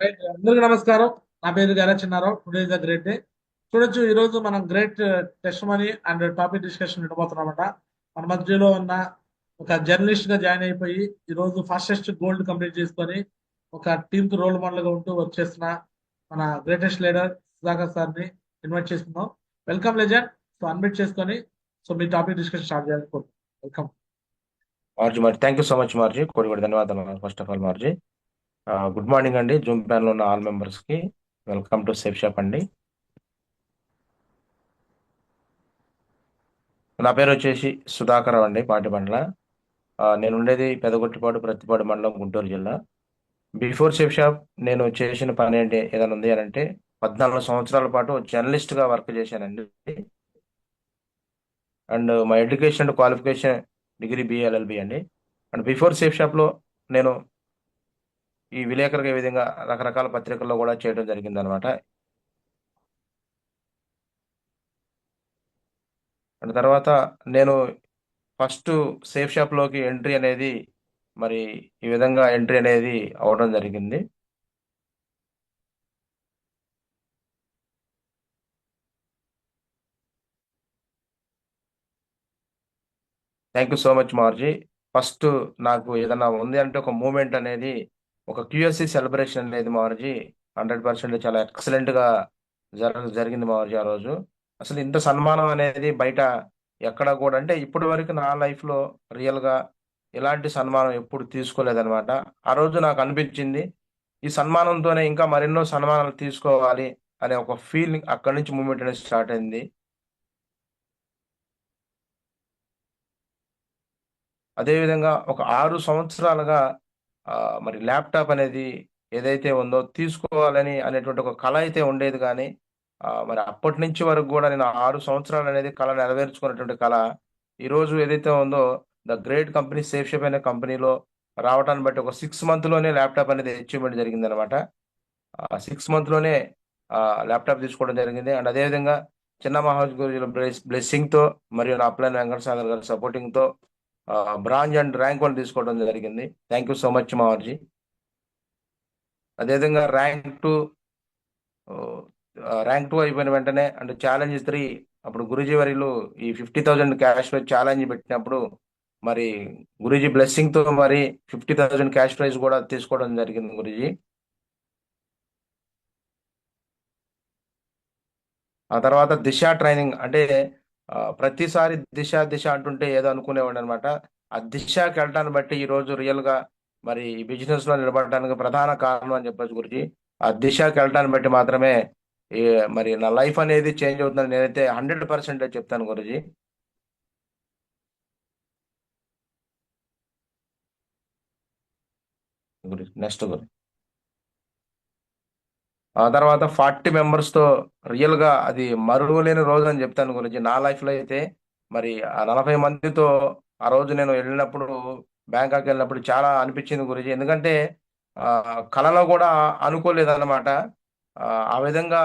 Right, అందరికీ నమస్కారం. నా పేరు Gala Chinnarao. Today is the great day. చూడొచ్చు, ఈ రోజు మనం great test money and topic discussion ఇవ్వబోతున్నామట. మన మధ్యలో ఉన్న ఒక జర్నలిస్ట్ గా జాయిన్ అయిపోయి ఈ రోజు ఫాస్టెస్ట్ గోల్డ్ కంప్లీట్ చేసుకొని ఒక టీమ్ కు రోల్ మోడల్ గా ఉంటూ వర్క్ చేస్తున్న మన గ్రేటెస్ట్ లీడర్ సుధాకర్ సార్ ని ఇన్వైట్ చేసుకుందాం. Welcome legend. సో అన్మిట్ చేసుకొని మీ టాపిక్ డిస్కషన్ స్టార్ట్ చేయాలి. వెల్కమ్. మార్జీ థ్యాంక్ యూ సో మచ్ మార్జీ. కోటి కోటి ధన్యవాదాలు ఫస్ట్ ఆఫ్ ఆల్ మార్జీ. గుడ్ మార్నింగ్ అండి, జూమ్ ప్యానల్ ఉన్న ఆల్ మెంబర్స్కి. వెల్కమ్ టు సేఫ్ షాప్ అండి. నా పేరు వచ్చేసి సుధాకర్ అండి, పాటిబండ్ల. నేను ఉండేది పెదగొట్టిపాడు, ప్రత్తిపాడు మండలం, గుంటూరు జిల్లా. బిఫోర్ సేఫ్ షాప్ నేను చేసిన పని ఏంటి ఏదైనా ఉంది అని అంటే 14 సంవత్సరాల పాటు జర్నలిస్ట్గా వర్క్ చేశానండి. అండ్ మా education and qualification degree BLLB అండి. అండ్ బిఫోర్ సేఫ్ షాప్లో నేను ఈ విలేకరుగా ఈ విధంగా రకరకాల పత్రికల్లో కూడా చేయడం జరిగింది అనమాట. అండ్ తర్వాత నేను ఫస్ట్ సేఫ్ షాప్లోకి ఎంట్రీ అనేది మరి ఈ విధంగా ఎంట్రీ అనేది అవడం జరిగింది. థ్యాంక్ యూ సో మచ్ మార్జీ. ఫస్ట్ నాకు ఏదైనా ఉంది అంటే ఒక మూమెంట్ అనేది, ఒక క్యూఎస్సి సెలబ్రేషన్ అనేది మార్జీ 100% చాలా ఎక్సలెంట్గా జరిగింది మార్జీ ఆ రోజు. అసలు ఇంత సన్మానం అనేది బయట ఎక్కడ కూడా, అంటే ఇప్పటి వరకు నా లైఫ్లో రియల్గా ఇలాంటి సన్మానం ఎప్పుడు తీసుకోలేదన్నమాట. ఆ రోజు నాకు అనిపించింది ఈ సన్మానంతోనే ఇంకా మరెన్నో సన్మానాలు తీసుకోవాలి అనే ఒక ఫీలింగ్, అక్కడి నుంచి మూమెంట్ అనేది స్టార్ట్ అయింది. అదేవిధంగా ఒక 6 సంవత్సరాలుగా మరి ల్యాప్టాప్ అనేది ఏదైతే ఉందో తీసుకోవాలని అనేటువంటి ఒక కళ అయితే ఉండేది కానీ, మరి అప్పటి నుంచి వరకు కూడా నేను 6 సంవత్సరాలు అనేది కళ నెరవేర్చుకున్నటువంటి కళ ఈరోజు ఏదైతే ఉందో, the great company safe shop అనే కంపెనీలో రావటాన్ని బట్టి ఒక 6 మంత్లోనే ల్యాప్టాప్ అనేది అచీవ్మెంట్ జరిగిందనమాట. 6 మంత్లోనే ల్యాప్టాప్ తీసుకోవడం జరిగింది. అండ్ అదేవిధంగా చిన్న మహాజ్ గురుజుల బ్లెస్సింగ్తో మరియు నా అప్లైన్ వెంకట సాగర్ గారి సపోర్టింగ్తో బ్రాంజ్ అండ్ ర్యాంక్ 1 తీసుకోవడం జరిగింది. థ్యాంక్ యూ సో మచ్ మావర్జీ. అదేవిధంగా ర్యాంక్ టూ అయిపోయిన వెంటనే అండ్ ఛాలెంజ్ 3, అప్పుడు గురూజీ వర్యులు ఈ 50,000 క్యాష్ ప్రైజ్ ఛాలెంజ్ పెట్టినప్పుడు మరి గురూజీ బ్లెస్సింగ్తో మరి 50,000 క్యాష్ ప్రైజ్ కూడా తీసుకోవడం జరిగింది గురూజీ. ఆ తర్వాత దిశ ట్రైనింగ్ అంటే ప్రతిసారి దిశ దిశ అంటుంటే ఏదో అనుకునేవాడు అనమాట. ఆ దిశకి వెళ్ళటాన్ని బట్టి ఈ రోజు రియల్ గా మరి ఈ బిజినెస్ లో నిలబడటానికి ప్రధాన కారణం అని చెప్పొచ్చు గురించి. ఆ దిశకి వెళ్ళటాన్ని బట్టి మాత్రమే ఈ మరి నా లైఫ్ అనేది చేంజ్ అవుతుందని నేనైతే 100% చెప్తాను గురుజీ. గురి నెక్స్ట్ గురి ఆ తర్వాత 40 మెంబర్స్తో రియల్గా అది మరువలేని రోజు అని చెప్తాను గురించి. నా లైఫ్లో అయితే మరి ఆ 40 మందితో ఆ రోజు నేను వెళ్ళినప్పుడు, బ్యాంకాక్ వెళ్ళినప్పుడు చాలా అనిపించింది గురించి. ఎందుకంటే కళలో కూడా అనుకోలేదన్నమాట. ఆ విధంగా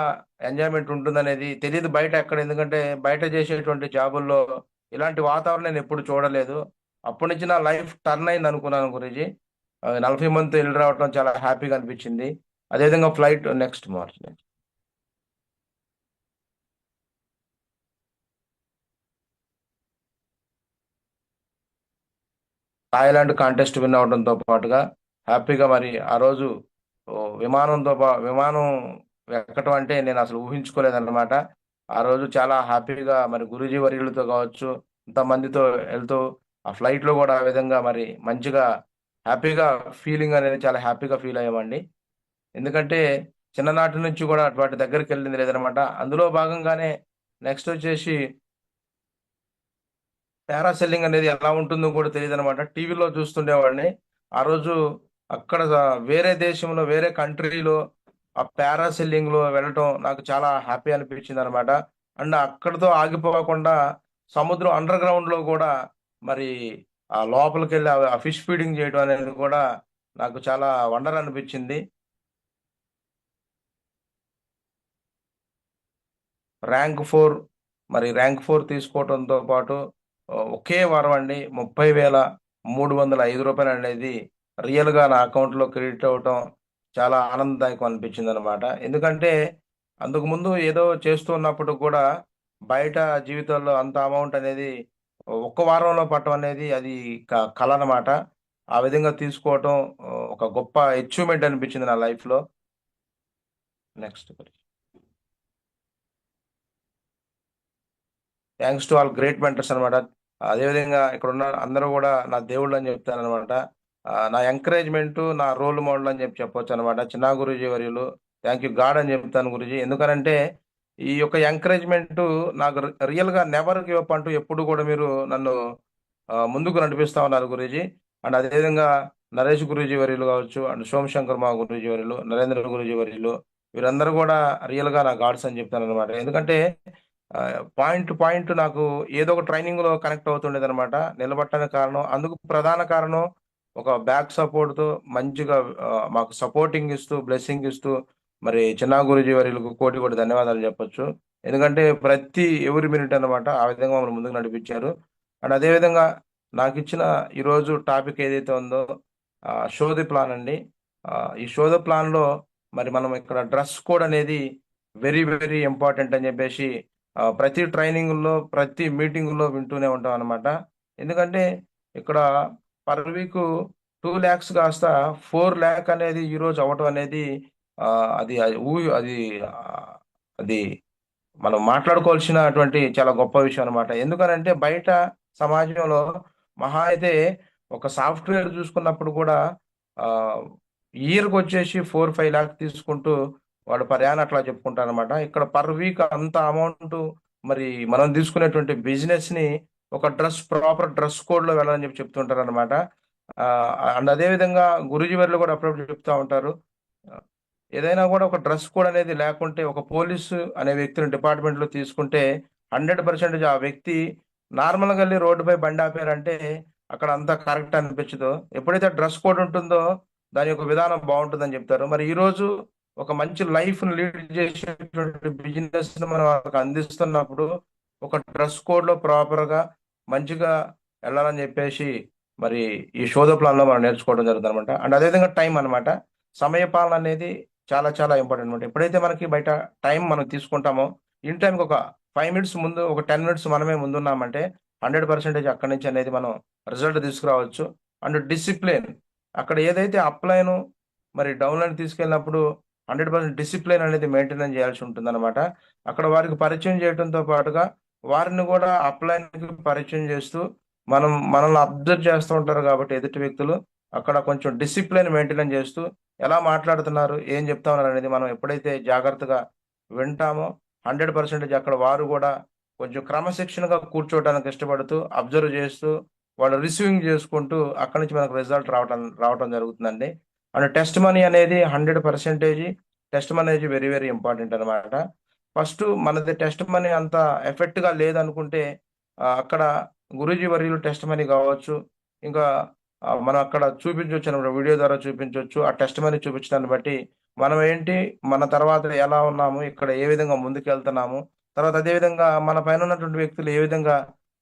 ఎంజాయ్మెంట్ ఉంటుందనేది తెలియదు బయట ఎక్కడ. ఎందుకంటే బయట చేసేటువంటి జాబుల్లో ఇలాంటి వాతావరణం నేను ఎప్పుడు చూడలేదు. అప్పటి నుంచి నా లైఫ్ టర్న్ అయింది అనుకున్నాను గురించి. 40 మందితో వెళ్ళి రావడం చాలా హ్యాపీగా అనిపించింది. అదేవిధంగా flight next March Thailand contest win అవడంతో పాటుగా హ్యాపీగా మరి ఆ రోజు విమానం ఎక్కటం అంటే నేను అసలు ఊహించుకోలేదన్నమాట. ఆ రోజు చాలా హ్యాపీగా మరి గురూజీ వర్యులతో కావచ్చు, ఇంతమందితో వెళ్తూ ఆ ఫ్లైట్లో కూడా ఆ విధంగా మరి మంచిగా హ్యాపీగా ఫీలింగ్ అనేది చాలా హ్యాపీగా ఫీల్ అయ్యామండి. ఎందుకంటే చిన్ననాటి నుంచి కూడా వాటి దగ్గరికి వెళ్ళింది లేదనమాట. అందులో భాగంగానే నెక్స్ట్ వచ్చేసి పారాసెల్లింగ్ అనేది ఎలా ఉంటుందో కూడా తెలియదు అనమాట. టీవీలో చూస్తుండేవాడిని. ఆ రోజు అక్కడ వేరే దేశంలో, వేరే కంట్రీలో ఆ పారాసెల్లింగ్ లో వెళ్ళటం నాకు చాలా హ్యాపీ అనిపించింది అనమాట. అండ్ అక్కడితో ఆగిపోకుండా సముద్రం అండర్ గ్రౌండ్ లో కూడా మరి ఆ లోపలికి వెళ్ళి ఆ ఫిష్ ఫీడింగ్ చేయడం అనేది కూడా నాకు చాలా వండర్ అనిపించింది. ర్యాంక్ 4, మరి ర్యాంక్ 4 తీసుకోవడంతో పాటు ఒకే వారం అండి 30,305 రూపాయలు అనేది రియల్గా నా అకౌంట్లో క్రెడిట్ అవ్వటం చాలా ఆనందదాయకం అనిపించింది అనమాట. ఎందుకంటే అందుకు ముందు ఏదో చేస్తూ ఉన్నప్పుడు కూడా బయట జీవితంలో అంత అమౌంట్ అనేది ఒక్క వారంలో పట్టడం అనేది అది కల అనమాట. ఆ విధంగా తీసుకోవటం ఒక గొప్ప అచీవ్మెంట్ అనిపించింది నా లైఫ్లో. Next, thanks to all great mentors అనమాట. అదేవిధంగా ఇక్కడ ఉన్న అందరూ కూడా నా దేవుళ్ళు అని చెప్తాను అనమాట. నా ఎంకరేజ్మెంట్, నా రోల్ మోడల్ అని చెప్పొచ్చు అనమాట. చిన్న గురూజీ వర్యులు, థ్యాంక్ యూ గాడ్ అని చెప్తాను గురూజీ. ఎందుకనంటే ఈ యొక్క ఎంకరేజ్మెంట్ నాకు రియల్గా నెవర్ గివ్ అప్ అంటూ ఎప్పుడు కూడా మీరు నన్ను ముందుకు నడిపిస్తా ఉన్నారు గురూజీ. అండ్ అదేవిధంగా నరేష్ గురూజీ వర్యులు కావచ్చు, అండ్ సోమశంకర్ మా గురూజీ వర్యులు, నరేంద్ర గురూజీ వర్యులు, వీరందరూ కూడా రియల్గా నా గాడ్స్ అని చెప్తాను అనమాట. ఎందుకంటే పాయింట్ టు పాయింట్ నాకు ఏదో ఒక ట్రైనింగ్ లో కనెక్ట్ అవుతుండేది అనమాట. నిలబట్టడానికి కారణం, అందుకు ప్రధాన కారణం ఒక బ్యాక్ సపోర్ట్ తో మంచిగా మాకు సపోర్టింగ్ ఇస్తూ బ్లెస్సింగ్ ఇస్తూ మరి చిన్న గురుజీ వారికి కోటి కోటి ధన్యవాదాలు చెప్పొచ్చు. ఎందుకంటే ప్రతి ఎవరి మినిట్ అనమాట ఆ విధంగా మమ్మల్ని ముందుకు నడిపించారు. అండ్ అదేవిధంగా నాకు ఇచ్చిన ఈరోజు టాపిక్ ఏదైతే ఉందో షో ది ప్లాన్ అండి. ఈ షో ది ప్లాన్ లో మరి మనం ఇక్కడ డ్రెస్ కోడ్ అనేది వెరీ వెరీ ఇంపార్టెంట్ అని చెప్పేసి ప్రతి ట్రైనింగ్లో ప్రతి మీటింగ్లో వింటూనే ఉంటాం అనమాట. ఎందుకంటే ఇక్కడ పర్ వీక్ 2 lakhs కాస్త 4 lakh అనేది ఈరోజు అవ్వటం అనేది అది అది అది అది మనం మాట్లాడుకోవాల్సినటువంటి చాలా గొప్ప విషయం అనమాట. ఎందుకనంటే బయట సమాజంలో మహా అయితే ఒక సాఫ్ట్వేర్ చూసుకున్నప్పుడు కూడా ఇయర్కి వచ్చేసి 4-5 lakhs తీసుకుంటూ వాడు పర్యాన్ని అట్లా చెప్పుకుంటారు అనమాట. ఇక్కడ పర్ వీక్ అంత అమౌంట్ మరి మనం తీసుకునేటువంటి బిజినెస్ ని ఒక ప్రాపర్ డ్రెస్ కోడ్ లో వెళ్ళాలని చెప్పి చెప్తుంటారు అనమాట. అండ్ అదే విధంగా గురుజీ వారిలో కూడా అప్పుడప్పుడు చెప్తా ఉంటారు, ఏదైనా కూడా ఒక డ్రెస్ కోడ్ అనేది లేకుంటే ఒక పోలీసు అనే వ్యక్తిని డిపార్ట్మెంట్ లో తీసుకుంటే 100% ఆ వ్యక్తి నార్మల్గా వెళ్ళి రోడ్డుపై బండి ఆపారంటే అక్కడ అంతా కరెక్ట్ అనిపించదు. ఎప్పుడైతే డ్రెస్ కోడ్ ఉంటుందో దాని యొక్క విధానం బాగుంటుందని చెప్తారు. మరి ఈ రోజు ఒక మంచి లైఫ్ ని లీడ్ చేసేటువంటి బిజినెస్ ని మనం వాళ్ళకి అందిస్తున్నప్పుడు ఒక డ్రెస్ కోడ్ లో ప్రాపర్ గా మంచిగా వెళ్ళాలని చెప్పేసి మరి ఈ షోదో ప్లాన్ లో మనం నేర్చుకోవడం జరుగుతుంది అనమాట. అండ్ అదేవిధంగా టైం అనమాట. సమయ పాలన అనేది చాలా చాలా ఇంపార్టెంట్ అనమాట. ఎప్పుడైతే మనకి బయట టైం మనం తీసుకుంటామో ఇన్ టైంకి ఒక 5 minutes ముందు, ఒక 10 minutes మనమే ముందున్నామంటే 100% అక్కడి నుంచి అనేది మనం రిజల్ట్ తీసుకురావచ్చు. అండ్ డిసిప్లిన్, అక్కడ ఏదైతే అప్లైన్ మరి డౌన్లైన్ తీసుకెళ్ళినప్పుడు 100% డిసిప్లిన్ అనేది మెయింటైన్ చేయాల్సి ఉంటుంది అనమాట. అక్కడ వారికి పరిచయం చేయడంతో పాటుగా వారిని కూడా అప్లైన్కి పరిచయం చేస్తూ మనల్ని అబ్జర్వ్ చేస్తూ ఉంటారు కాబట్టి ఎదుటి వ్యక్తులు అక్కడ కొంచెం డిసిప్లిన్ మెయింటైన్ చేస్తూ ఎలా మాట్లాడుతున్నారు, ఏం చెప్తా ఉన్నారు అనేది మనం ఎప్పుడైతే జాగ్రత్తగా వింటామో 100% అక్కడ వారు కూడా కొంచెం క్రమశిక్షణగా కూర్చోవడానికి ఇష్టపడుతూ అబ్జర్వ్ చేస్తూ వాళ్ళు రిసీవింగ్ చేసుకుంటూ అక్కడి నుంచి మనకు రిజల్ట్ రావటం జరుగుతుందండి. అండ్ టెస్ట్ మనీ అనేది 100% టెస్ట్ మనీ అనేది వెరీ వెరీ ఇంపార్టెంట్ అనమాట. ఫస్ట్ మనది టెస్ట్ మనీ అంత ఎఫెక్ట్ గా లేదనుకుంటే అక్కడ గురూజీ వర్యులు టెస్ట్ మనీ కావచ్చు, ఇంకా మనం అక్కడ చూపించవచ్చు అనమాట, వీడియో ద్వారా చూపించవచ్చు. ఆ టెస్ట్ మనీ చూపించడాన్ని బట్టి మనం ఏంటి, మన తర్వాత ఎలా ఉన్నాము, ఇక్కడ ఏ విధంగా ముందుకు వెళ్తున్నాము, తర్వాత అదే విధంగా మన పైన ఉన్నటువంటి వ్యక్తులు ఏ విధంగా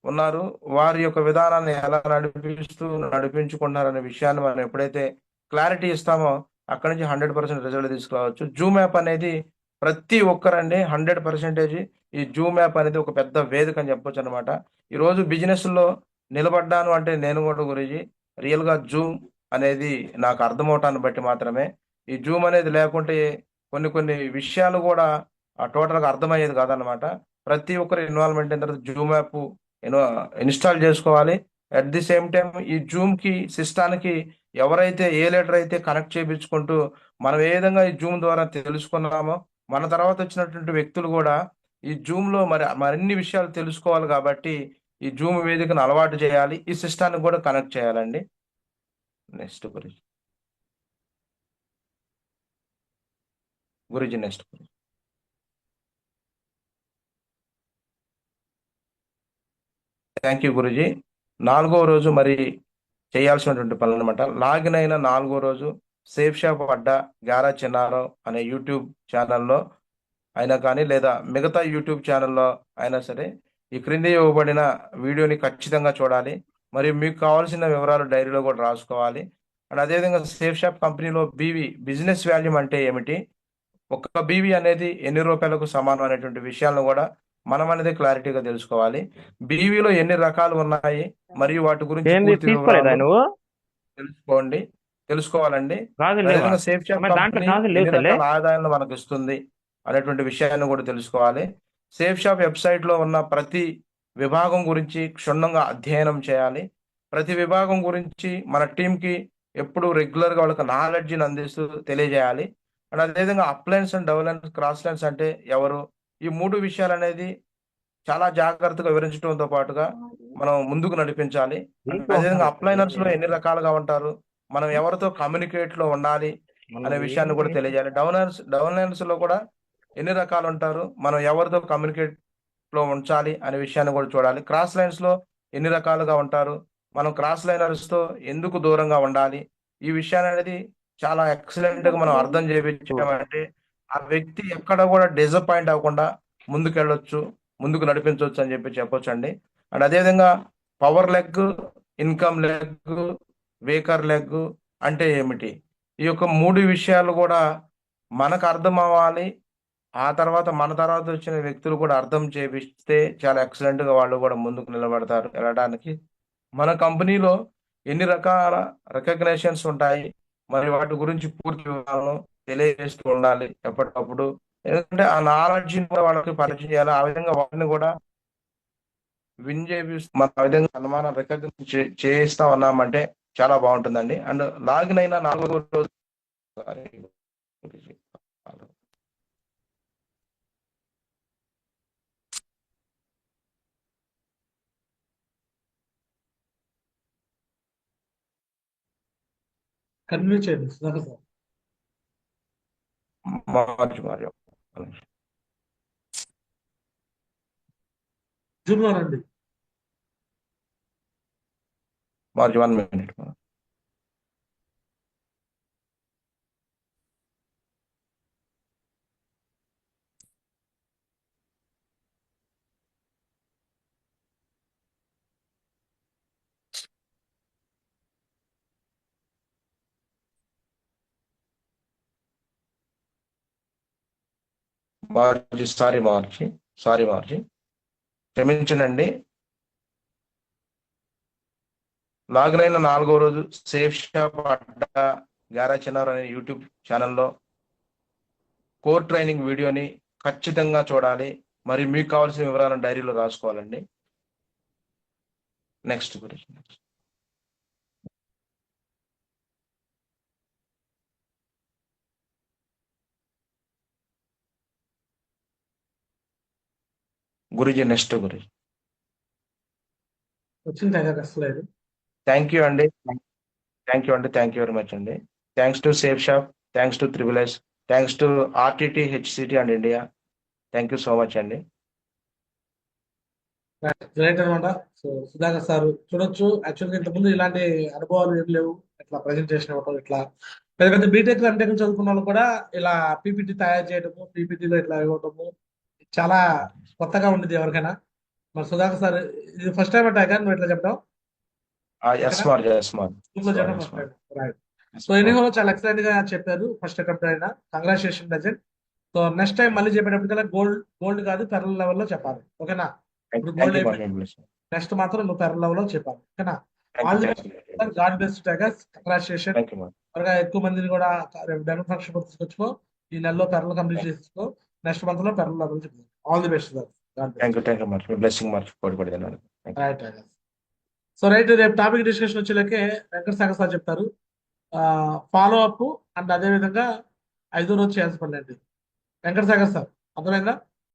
ఉన్నారు, వారి యొక్క విధానాన్ని ఎలా నడిపించుకుంటున్నారు అనే విషయాన్ని మనం ఎప్పుడైతే క్లారిటీ ఇస్తామో అక్కడి నుంచి 100% రిజల్ట్ తీసుకురావచ్చు. జూమ్ యాప్ అనేది ప్రతి ఒక్కరండి 100% ఈ జూమ్ యాప్ అనేది ఒక పెద్ద వేదిక అని చెప్పొచ్చు అనమాట. ఈరోజు బిజినెస్ లో నిలబడ్డాను అంటే నేను కూడా గురించి రియల్ గా జూమ్ అనేది నాకు అర్థమవటాన్ని బట్టి మాత్రమే. ఈ జూమ్ అనేది లేకుంటే కొన్ని కొన్ని విషయాలు కూడా టోటల్ గా అర్థమయ్యేది కాదనమాట. ప్రతి ఒక్కరు ఇన్వాల్వ్మెంట్ అయిన తర్వాత జూమ్ యాప్ ఇన్స్టాల్ చేసుకోవాలి. అట్ ది సేమ్ టైం ఈ జూమ్ కి సిస్టానికి ఎవరైతే ఏ లీడర్ అయితే కనెక్ట్ చేయించుకుంటూ మనం ఏ విధంగా ఈ జూమ్ ద్వారా తెలుసుకున్నామో మన తర్వాత వచ్చినటువంటి వ్యక్తులు కూడా ఈ జూమ్ లో మరిన్ని విషయాలు తెలుసుకోవాలి కాబట్టి ఈ జూమ్ వేదికను అలవాటు చేయాలి, ఈ సిస్టానికి కూడా కనెక్ట్ చేయాలండి. Next Guruji next. Thank you Guruji. 4వ రోజు మరి చేయాల్సినటువంటి పనులు అనమాట. లాగిన్ అయిన 4వ రోజు సేఫ్ షాప్ అడ్డా గారా చిన్నారో అనే యూట్యూబ్ ఛానల్లో అయినా కానీ లేదా మిగతా యూట్యూబ్ ఛానల్లో అయినా సరే ఈ క్రింద ఇవ్వబడిన వీడియోని ఖచ్చితంగా చూడాలి. మరియు మీకు కావాల్సిన వివరాలు డైరీలో కూడా రాసుకోవాలి. అండ్ అదేవిధంగా సేఫ్ షాప్ కంపెనీలో బిజినెస్ వాల్యూమ్ అంటే ఏమిటి, ఒక్క బీవీ అనేది ఎన్ని రూపాయలకు సమానం అనేటువంటి విషయాలను కూడా మనం అనేది క్లారిటీగా తెలుసుకోవాలి. బీవీలో ఎన్ని రకాలు ఉన్నాయి మరియు వాటి గురించి ఏంది పూర్తి తీసుకోలేదా వివరాలు నువ్వు? తెలుసుకోవాలండి. గాజులు లేవా? అదేవిధంగా సేఫ్ షాప్ మరి దాంట్లో కంపెనీ గాజులు లేవు ఎన్ని తల్లే. రకాల ఆదాయాలను మనకు ఇస్తుంది అనేటువంటి విషయాన్ని కూడా తెలుసుకోవాలి. సేఫ్ షాప్ వెబ్సైట్ లో ఉన్న ప్రతి విభాగం గురించి క్షుణ్ణంగా అధ్యయనం చేయాలి. ప్రతి విభాగం గురించి మన టీంకి ఎప్పుడు రెగ్యులర్ గా వాళ్ళకి నాలెడ్జ్ని అందిస్తూ తెలియజేయాలి. అండ్ అదేవిధంగా uplines and downlines cross lines అంటే ఎవరు, ఈ మూడు విషయాలు అనేది చాలా జాగ్రత్తగా వివరించడంతో పాటుగా మనం ముందుకు నడిపించాలి. అదేవిధంగా అప్లైనర్స్ లో ఎన్ని రకాలుగా ఉంటారు, మనం ఎవరితో కమ్యూనికేట్ లో ఉండాలి అనే విషయాన్ని కూడా తెలియజేయాలి. డౌన్లైనర్స్ లో కూడా ఎన్ని రకాలు ఉంటారు, మనం ఎవరితో కమ్యూనికేట్ లో ఉంచాలి అనే విషయాన్ని కూడా చూడాలి. క్రాస్ లైన్స్ లో ఎన్ని రకాలుగా ఉంటారు, మనం క్రాస్ లైనర్స్ తో ఎందుకు దూరంగా ఉండాలి, ఈ విషయాన్ని అనేది చాలా ఎక్సలెంట్ గా మనం అర్థం చేయించామంటే ఆ వ్యక్తి ఎక్కడ కూడా డిసప్పాయింట్ అవ్వకుండా ముందుకెళ్ళొచ్చు, ముందుకు నడిపించవచ్చు అని చెప్పొచ్చు అండి. అండ్ అదేవిధంగా power leg, income leg, weaker leg అంటే ఏమిటి, ఈ యొక్క మూడు విషయాలు కూడా మనకు అర్థం అవ్వాలి. ఆ తర్వాత మన తర్వాత వచ్చిన వ్యక్తులు కూడా అర్థం చేపిస్తే చాలా ఎక్సలెంట్ గా వాళ్ళు కూడా ముందుకు నిలబడతారు వెళ్ళడానికి. మన కంపెనీలో ఎన్ని రకాల రికగ్నేషన్స్ ఉంటాయి, మరి వాటి గురించి పూర్తి వివరాలను తెలియజేస్తూ ఉండాలి ఎప్పటికప్పుడు. ఎందుకంటే ఆ నాలెడ్జ్ కూడా వాళ్ళకి పరిచయం చేయాలి. ఆ విధంగా వాటిని కూడా విన్ చేపిస్తూ మన ఆ విధంగా సన్మానం రికగ్నైజ్ చేయిస్తా ఉన్నామంటే చాలా బాగుంటుందండి. అండ్ లాగిన్ అయిన 4వ రోజు కంటిన్యూ చేయండి సుధాకర్ సార్. మార్చి జూమ్ లో రండి. 1 minute. మార్చి క్షమించండి. లాగిన్ అయిన 4వ రోజు సేఫ్ షాప్ అడ్డా గారా చిన్నారు అనే యూట్యూబ్ ఛానల్లో కోర్ ట్రైనింగ్ వీడియోని ఖచ్చితంగా చూడాలి. మరి మీకు కావాల్సిన వివరాలను డైరీలో రాసుకోవాలండి. Next Guruji next Guruji. వచ్చింది టైగర్ అసలేదు. థ్యాంక్ యూ అండి, థ్యాంక్ యూ వెరీ మచ్ అండి. Thanks to Safe Shop, thanks to triple, thanks to RTT, HCT and India. Thank you so much అండి. గ్రేట్ అనమాట. సో సుధాకర్ సార్ చూడొచ్చు, యాక్చువల్గా ఇంతకుముందు ఇలాంటి అనుభవాలు ఏం లేవు. ఇట్లా ప్రజెంటేషన్ ఇవ్వటం, ఇట్లా పెద్ద పెద్ద బీటెక్ ఎంటెక్ చదువుకున్న వాళ్ళు కూడా ఇలా పీపీటీ తయారు చేయడము, పీపీటీలో ఇట్లా ఇవ్వటము చాలా కొత్తగా ఉండేది ఎవరికైనా. మరి సుధాకర్ సార్ ఇది ఫస్ట్ టైం టైగర్ నువ్వు ఇట్లా చెప్పడం? సో ఎనీహో చాలా ఎక్సలెంట్ గా చెప్పారు. ఫస్ట్ అటెంప్ట్ అయినా congratulation legend. So next time మళ్ళీ చెప్పేటప్పటికల్లా గోల్డ్ కాదు పెరల్ లెవెల్లో చెప్పాలి, ఓకేనా? ఇప్పుడు గోల్డ్ అయిపోయింది, నెక్స్ట్ మాత్రం నువ్వు పెరల్ లెవెల్లో చెప్పాలి, ఓకేనా? All the best, god best tigers, congratulation. త్వరగా ఎక్కువ మందిని కూడా డైమండ్ ఫంక్షన్ తీసుకొచ్చుకో. ఈ నెలలో పెరల్ కంప్లీట్ చేసుకో, నెక్స్ట్ మంత్ లో పెరల్ లెవెల్ చెప్తాను. All the best sir. Right tigers. So right, రేపు టాపిక్ డిస్కషన్ వచ్చేలాకే వెంకట సాగర్ సార్ చెప్తారు. ఫాలో అప్ అండ్ అదే విధంగా 5వ రోజు చేయాల్సి పడండి. వెంకట సాగర్ సార్ అర్థమైందా?